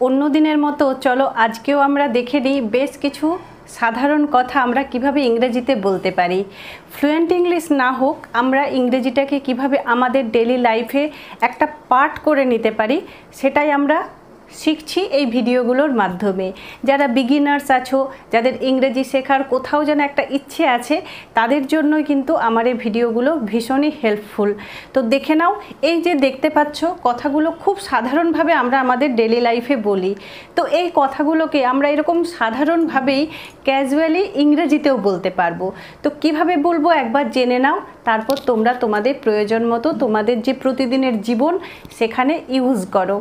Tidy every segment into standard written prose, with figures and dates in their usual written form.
অন্য দিনের মতো চলো আজকেও আমরা দেখে নিই বেশ কিছু সাধারণ কথা আমরা কিভাবে ইংরেজিতে বলতে পারি। ফ্লুয়েন্ট ইংলিশ না হোক, আমরা ইংরেজিটাকে কিভাবে আমাদের ডেইলি লাইফে একটা পার্ট করে নিতে পারি সেটাই আমরা শিখছি এই ভিডিওগুলোর মাধ্যমে। যারা বিগিনার্স আছো, যাদের ইংরেজি শেখার কোথাও যেন একটা ইচ্ছে আছে, তাদের জন্যই কিন্তু আমার এই ভিডিওগুলো ভীষণই হেল্পফুল। তো দেখে নাও, এই যে দেখতে পাচ্ছ কথাগুলো খুব সাধারণভাবে আমরা আমাদের ডেইলি লাইফে বলি। তো এই কথাগুলোকে আমরা এরকম সাধারণভাবেই ক্যাজুয়ালি ইংরেজিতেও বলতে পারবো। তো কিভাবে বলবো একবার জেনে নাও, তারপর তোমরা তোমাদের প্রয়োজন মতো তোমাদের যে প্রতিদিনের জীবন সেখানে ইউজ করো।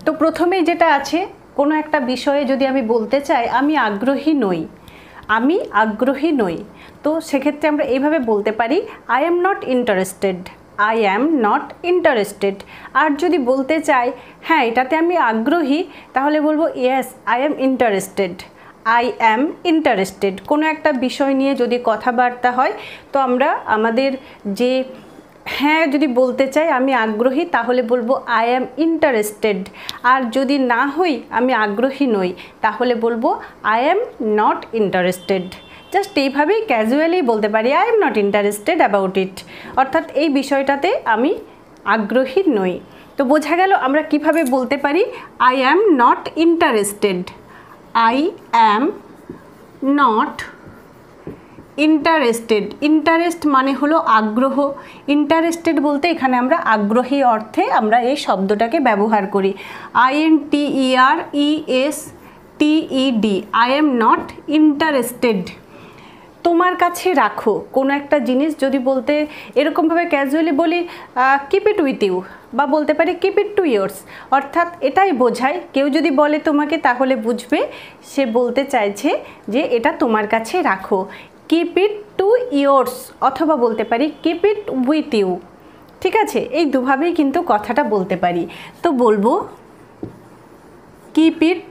তো প্রথমেই যেটা আছে, কোনো একটা বিষয়ে যদি আমি বলতে চাই আমি আগ্রহী নই, আমি আগ্রহী নই, তো সেক্ষেত্রে আমরা এইভাবে বলতে পারি I am not interested, I am not interested. আর যদি বলতে চাই হ্যাঁ এটাতে আমি আগ্রহী, তাহলে বলবো yes I am interested, I am interested. কোনো একটা বিষয় নিয়ে যদি কথাবার্তা হয় তো আমরা আমাদের যে হ্যাঁ যদি বলতে চাই আমি আগ্রহী, তাহলে বলবো আই অ্যাম ইন্টারেস্টেড। আর যদি না হই আমি আগ্রহী নই, তাহলে বলবো I am not interested. Just এইভাবেই ক্যাজুয়ালি বলতে পারি I am not interested about it, অর্থাৎ এই বিষয়টাতে আমি আগ্রহী নই। তো বোঝা গেল আমরা কিভাবে বলতে পারি I am not interested, I am not interested. Interest মানে হলো আগ্রহ, ইন্টারেস্টেড বলতে এখানে আমরা আগ্রহী অর্থে আমরা এই শব্দটাকে ব্যবহার করি। INTERESTED, I am not interested. তোমার কাছে রাখো কোনো একটা জিনিস যদি বলতে এরকমভাবে ক্যাজুয়ালি বলি কিপ ইট উইথ ইউ, বা বলতে পারি কিপ ইট টু ইয়োর্স, অর্থাৎ এটাই বোঝায় কেউ যদি বলে তোমাকে তাহলে বুঝবে সে বলতে চাইছে যে এটা তোমার কাছে রাখো। কিপ ইট টু ইয়োর্স, অথবা বলতে পারি কিপ ইট উইথ ইউ। ঠিক আছে, এই দুভাবেই কিন্তু কথাটা বলতে পারি। তো বলবো কিপ ইট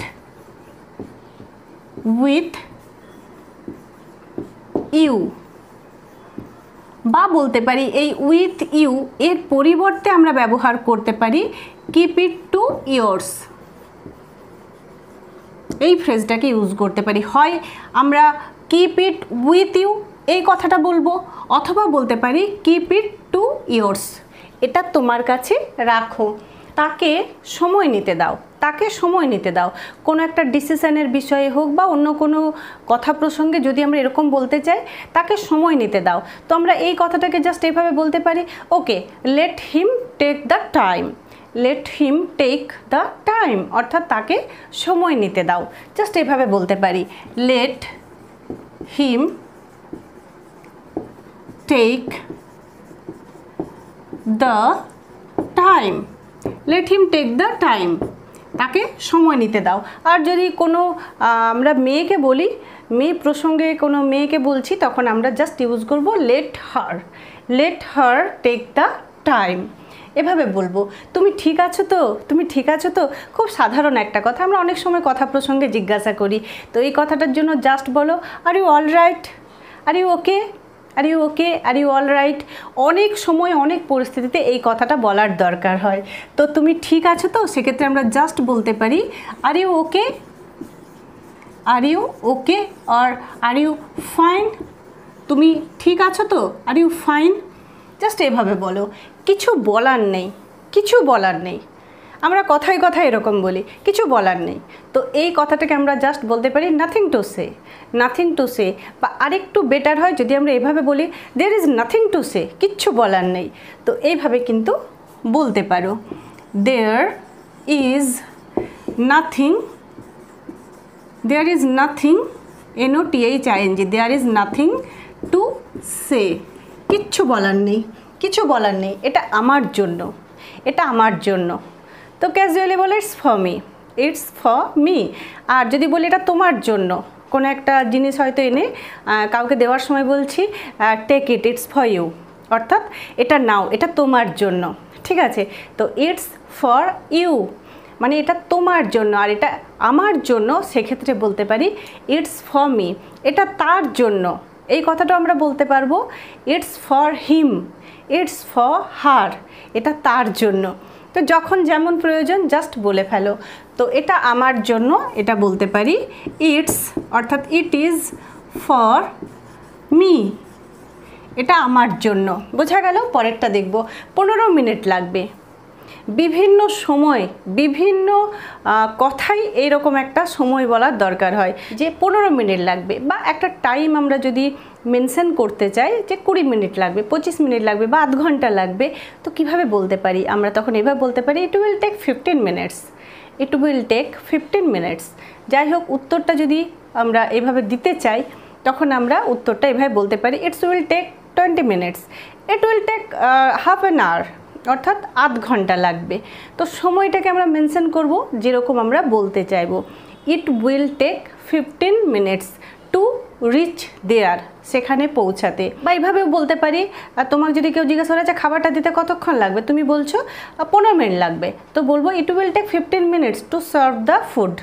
উইথ ইউ, বা বলতে পারি এই উইথ ইউ এর পরিবর্তে আমরা ব্যবহার করতে পারি কিপ ইট টু ইয়োর্স। এই ফ্রেজটাকে ইউজ করতে পারি, হয় আমরা কিপ ইট উইথ ইউ এই কথাটা বলবো, অথবা বলতে পারি কিপ ইট টু ইয়োর্স, এটা তোমার কাছে রাখো। তাকে সময় নিতে দাও, তাকে সময় নিতে দাও। কোনো একটা ডিসিশনের বিষয়ে হোক বা অন্য কোনো কথা প্রসঙ্গে যদি আমরা এরকম বলতে চাই তাকে সময় নিতে দাও, তো আমরা এই কথাটাকে জাস্ট এইভাবে বলতে পারি okay let him take the time, let him take the time, অর্থাৎ তাকে সময় নিতে দাও। জাস্ট এইভাবে বলতে পারি let him take the time, let him take the time, তাকে সময় নিতে দাও। আর যদি কোনো আমরা মেয়েকে বলি, মেয়ে প্রসঙ্গে কোনো মেয়েকে বলছি, তখন আমরা জাস্ট ইউজ করব let her take the time. এভাবে বলবো তুমি ঠিক আছো তো, তুমি ঠিক আছো তো, খুব সাধারণ একটা কথা, আমরা অনেক সময় কথা প্রসঙ্গে জিজ্ঞাসা করি। তো এই কথাটার জন্য জাস্ট বলো are you all right, are you okay, are you okay, are you all right. অনেক সময় অনেক পরিস্থিতিতে এই কথাটা বলার দরকার হয়। তো তুমি ঠিক আছো তো, সেক্ষেত্রে আমরা জাস্ট বলতে পারি are you okay, are you okay, are are you fine, তুমি ঠিক আছো তো, আর ইউ ফাইন। জাস্ট এভাবে বলো, কিছু বলার নেই, কিছু বলার নেই। আমরা কথায় কথায় এরকম বলি কিছু বলার নেই, তো এই কথাটাকে আমরা জাস্ট বলতে পারি nothing to say, nothing to say. বা আরেকটু বেটার হয় যদি আমরা এভাবে বলি there is nothing to say, কিচ্ছু বলার নেই। তো এইভাবে কিন্তু বলতে পারো there is nothing, there is nothing, NOTHING, there is nothing to say, কিচ্ছু বলার নেই, কিছু বলার নেই, এটা আমার জন্য, এটা আমার জন্য। তো ক্যাজুয়ালি বলে it's for me, it's for me. আর যদি বলি এটা তোমার জন্য, কোনো একটা জিনিস হয়তো এনে কাউকে দেওয়ার সময় বলছি take it, it's for you, অর্থাৎ এটা নাও, এটা তোমার জন্য। ঠিক আছে, তো ইটস ফর ইউ মানে এটা তোমার জন্য, আর এটা আমার জন্য, সেক্ষেত্রে বলতে পারি ইটস ফর মি, এটা তার জন্য। এই কথাটা আমরা বলতে পারবো it's for him, it's for her, এটা তার জন্য। তো যখন যেমন প্রয়োজন জাস্ট বলে ফেলো। তো এটা আমার জন্য, এটা বলতে পারি ইটস, অর্থাৎ ইট ইজ ফর মি, এটা আমার জন্য। বোঝা গেল? পরেরটা দেখব। 15 মিনিট লাগবে। বিভিন্ন সময় বিভিন্ন কথাই এইরকম একটা সময় বলার দরকার হয় যে 15 মিনিট লাগবে, বা একটা টাইম আমরা যদি মেনশন করতে চাই যে 20 মিনিট লাগবে, 25 মিনিট লাগবে, বা আধ ঘন্টা লাগবে, তো কিভাবে বলতে পারি আমরা? তখন এভাবে বলতে পারি it will take 15 minutes, it will take 15 minutes. যাই হোক, উত্তরটা যদি আমরা এভাবে দিতে চাই তখন আমরা উত্তরটা এভাবে বলতে পারি it's will take 20 minutes, it will take half an hour, অর্থাৎ আধ ঘন্টা লাগবে। তো সময়টাকে আমরা মেনশন করব যেরকম আমরা বলতে চাইব। It will take 15 minutes to reach there, সেখানে পৌঁছাতে। বা এইভাবেও বলতে পারি, তোমাকে যদি কেউ জিজ্ঞাসা করে যে খাবারটা দিতে কতক্ষণ লাগবে, তুমি বলছো 15 মিনিট লাগবে, তো বলবো it will take 15 minutes to serve the food.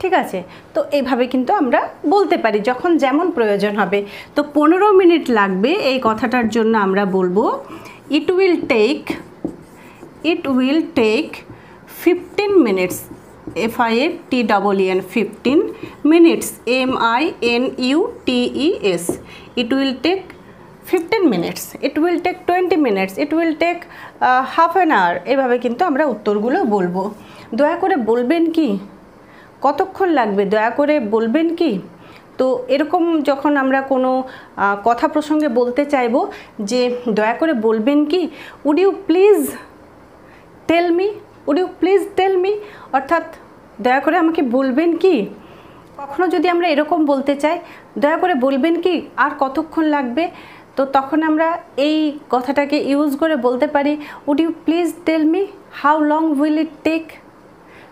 ঠিক আছে? তো এইভাবে কিন্তু আমরা বলতে পারি যখন যেমন প্রয়োজন হবে। তো 15 মিনিট লাগবে এই কথাটার জন্য আমরা বলবো it will take 15 minutes, FIFTEEN 15 minutes, MINUTES। It will take 15 minutes, it will take 20 minutes, it will take half an hour. এভাবে কিন্তু আমরা উত্তরগুলো বলবো। দয়া করে বলবেন কি কতক্ষণ লাগবে, দয়া করে বলবেন কি। তো এরকম যখন আমরা কোনো কথা প্রসঙ্গে বলতে চাইবো যে দয়া করে বলবেন কি, would you please tell me, would you please tell me, অর্থাৎ দয়া করে আমাকে বলবেন কি। কখনো যদি আমরা এরকম বলতে চাই দয়া করে বলবেন কি আর কতক্ষণ লাগবে, তো তখন আমরা এই কথাটাকে ইউজ করে বলতে পারি would you please tell me how long will it take.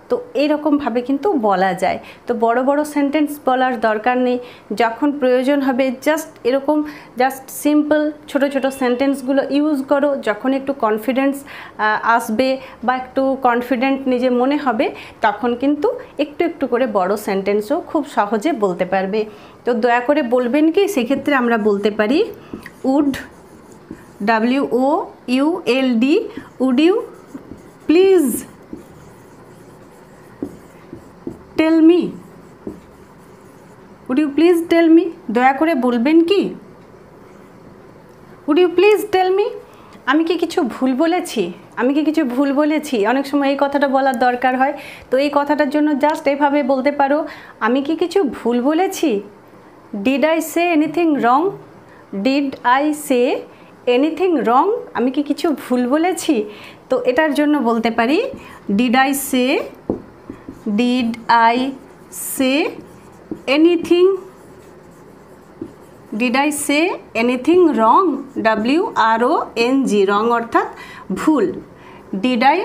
তো এইরকমভাবে কিন্তু বলা যায়। তো বড় বড় সেন্টেন্স বলার দরকার নেই, যখন প্রয়োজন হবে জাস্ট এরকম জাস্ট সিম্পল ছোট ছোট সেন্টেন্সগুলো ইউজ করো। যখন একটু কনফিডেন্স আসবে বা একটু কনফিডেন্ট নিজে মনে হবে, তখন কিন্তু একটু একটু করে বড় সেন্টেন্সও খুব সহজে বলতে পারবে। তো দয়া করে বলবেন কি, সেক্ষেত্রে আমরা বলতে পারি would, WOULD, would you please tell me, would you please tell me, দয়া করে বলবেন কি, would you please tell me. আমি কি কিছু ভুল বলেছি, আমি কি কিছু ভুল বলেছি, অনেক সময় এই কথাটা বলার দরকার হয়। তো এই কথাটার জন্য জাস্ট এভাবে বলতে পারো আমি কি কিছু ভুল বলেছি, did I say anything wrong, did I say anything wrong, আমি কি কিছু ভুল বলেছি। তো এটার জন্য বলতে পারি did I say anything, did I say anything wrong, WRONG, রং অর্থাৎ ভুল, ডিড আই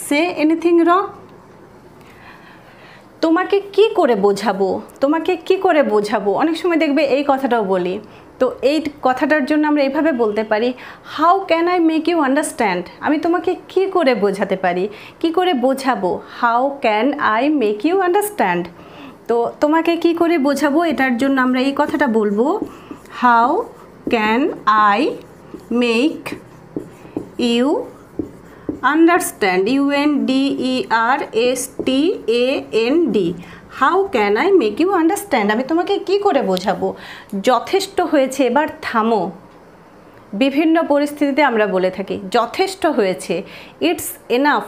সে এনিথিং রং। তোমাকে কি করে বোঝাবো, তোমাকে কি করে বোঝাবো, অনেক সময় দেখবে এই কথাটাও বলি। তো এই কথাটার জন্য আমরা এইভাবে বলতে পারি how can I make you understand, আমি তোমাকে কি করে বোঝাতে পারি, কি করে বোঝাবো, how can I make you understand. তো তোমাকে কি করে বোঝাবো, এটার জন্য আমরা এই কথাটা বলবো how can I make you understand, UNDERSTAND, how can I make you understand, আমি তোমাকে কি করে বোঝাবো। যথেষ্ট হয়েছে, এবার থামো। বিভিন্ন পরিস্থিতিতে আমরা বলে থাকি যথেষ্ট হয়েছে, ইটস এনাফ,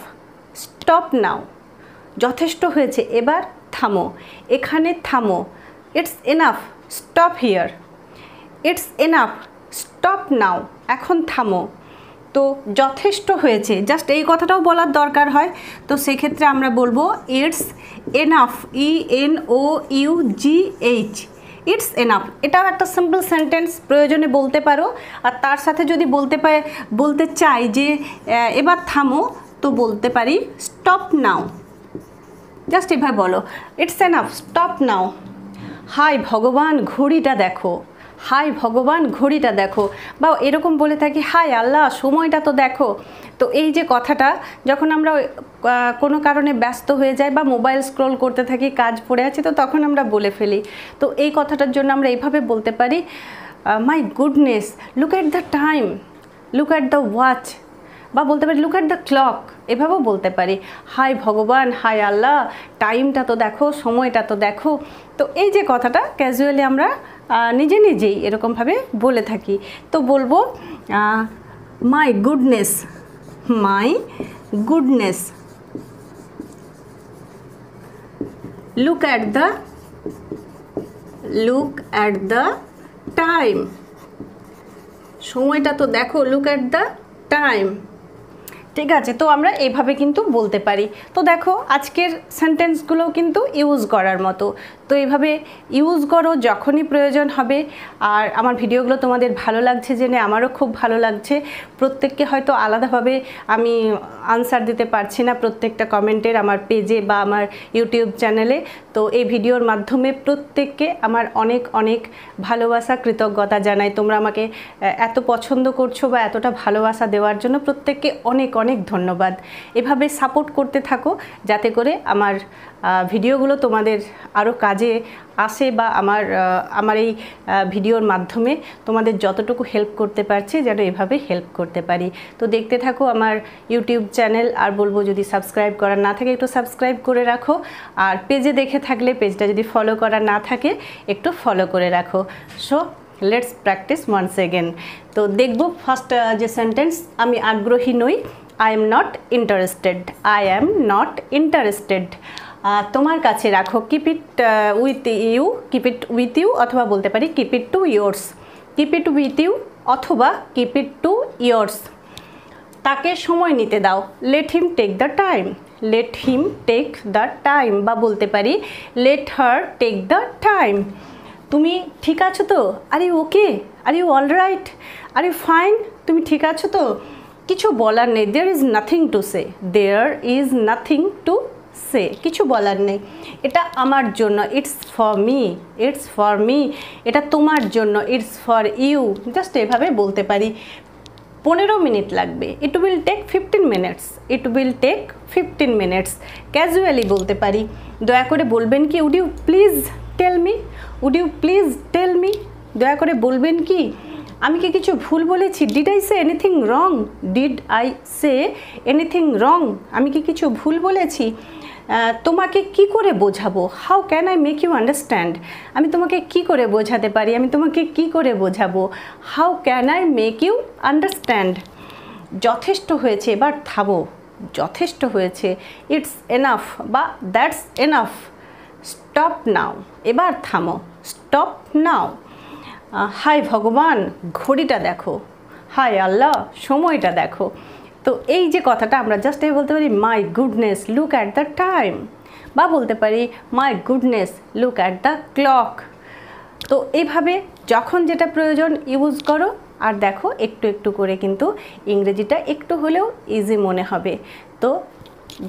স্টপ নাও। যথেষ্ট হয়েছে, এবার থামো, এখানে থামো, it's enough, stop here, it's enough, stop নাও, এখন থামো। তো যথেষ্ট হয়েছে, জাস্ট এই কথাটাও বলার দরকার হয়। তো সেক্ষেত্রে আমরা বলবো it's enough, ENOUGH, it's enough. এটাও একটা সিম্পল সেন্টেন্স, প্রয়োজনে বলতে পারো। আর তার সাথে যদি বলতে চাই যে এবার থামো, তো বলতে পারি স্টপ নাও। জাস্ট এভাবে বলো ইটস এনাফ, স্টপ নাও। হাই ভগবান ঘড়িটা দেখো, হাই ভগবান ঘড়িটা দেখো, বা এরকম বলে থাকি হাই আল্লাহ সময়টা তো দেখো। তো এই যে কথাটা যখন আমরা কোনো কারণে ব্যস্ত হয়ে যাই বা মোবাইল স্ক্রল করতে থাকি, কাজ পড়ে আছে, তো তখন আমরা বলে ফেলি। তো এই কথাটার জন্য আমরা এইভাবে বলতে পারি my goodness, look at the time, look at the watch, বা বলতে পারি লুক অ্যাট দ্য ক্লক। এভাবেও বলতে পারি, হাই ভগবান, হাই আল্লাহ, টাইমটা তো দেখো, সময়টা তো দেখো। তো এই যে কথাটা ক্যাজুয়ালি আমরা নিজে নিজেই এরকমভাবে বলে থাকি। তো বলবো my goodness, my goodness, look at the time, সময়টা তো দেখো, লুক অ্যাট দ্য টাইম। ঠিক আছে, তো আমরা এইভাবে কিন্তু বলতে পারি। তো দেখো আজকের সেন্টেন্সগুলো কিন্তু ইউজ করার মতো, তো এইভাবে ইউজ করো যখনই প্রয়োজন হবে। আর আমার ভিডিওগুলো তোমাদের ভালো লাগছে জেনে আমারও খুব ভালো লাগছে। প্রত্যেককে হয়তো আলাদাভাবে আমি আনসার দিতে পারছি না প্রত্যেকটা কমেন্টের আমার পেজে বা আমার ইউটিউব চ্যানেলে। তো এই ভিডিওর মাধ্যমে প্রত্যেককে আমার অনেক অনেক ভালোবাসা, কৃতজ্ঞতা জানাই। তোমরা আমাকে এত পছন্দ করছো বা এতটা ভালোবাসা দেওয়ার জন্য প্রত্যেককে অনেক অনেক ধন্যবাদ। এভাবে সাপোর্ট করতে থাকো যাতে করে আমার ভিডিওগুলো তোমাদের আরও কাজে আসে বা আমার এই ভিডিওর মাধ্যমে তোমাদের যতটুকু হেল্প করতে পারছি যেন এভাবে হেল্প করতে পারি। তো দেখতে থাকো আমার ইউটিউব চ্যানেল। আর বলবো যদি সাবস্ক্রাইব করা না থাকে একটু সাবস্ক্রাইব করে রাখো, আর পেজে দেখে থাকলে পেজটা যদি ফলো করা না থাকে একটু ফলো করে রাখো। So let's practice once again. তো দেখবো ফার্স্ট যে সেন্টেন্স, আমি আগ্রহী নই, I am not interested, I am not interested. তোমার কাছে রাখো, keep it with you, keep it with you, অথবা বলতে পারি keep it to yours, keep it with you অথবা কিপ ইট টু ইয়োর্স। তাকে সময় নিতে দাও, let him take the time, let him take the time, বা বলতে পারি late her take the time. তুমি ঠিক আছো তো, are you okay, are you all right, are you fine, তুমি ঠিক আছো তো? কিছু বলার নেই, there is nothing to say, there is nothing to say, কিছু বলার নেই। এটা আমার জন্য, it's for me, it's for me. এটা তোমার জন্য, ইটস ফর ইউ। জাস্ট এভাবে বলতে পারি। 15 মিনিট লাগবে, it will take 15 minutes, it will take 15 minutes. Casually বলতে পারি, দয়া করে বলবেন কি, would you please tell me, would you please tell me, দয়া করে বলবেন কি আমি কি কিছু ভুল বলেছি? Did I say anything wrong, did I say anything wrong, আমি কি কিছু ভুল বলেছি? তোমাকে কি করে বোঝাবো, how can I make you understand, আমি তোমাকে কি করে বোঝাতে পারি, আমি তোমাকে কি করে বোঝাবো, how can I make you understand. যথেষ্ট হয়েছে, এবার থামো, যথেষ্ট হয়েছে, ইটস এনাফ বা দ্যাটস এনাফ, স্টপ নাও, এবার থামো, স্টপ নাও। হাই ভগবান, ঘড়িটা দেখো, হাই আল্লাহ, সময়টা দেখো। তো এই যে কথাটা আমরা জাস্ট এই বলতে পারি, my goodness look at the time, বা বলতে পারি my goodness look at the clock. তো এইভাবে যখন যেটা প্রয়োজন ইউজ করো, আর দেখো একটু একটু করে কিন্তু ইংরেজিটা একটু হলেও ইজি মনে হবে। তো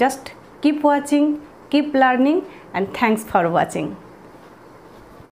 just keep watching, keep learning, and thanks for watching.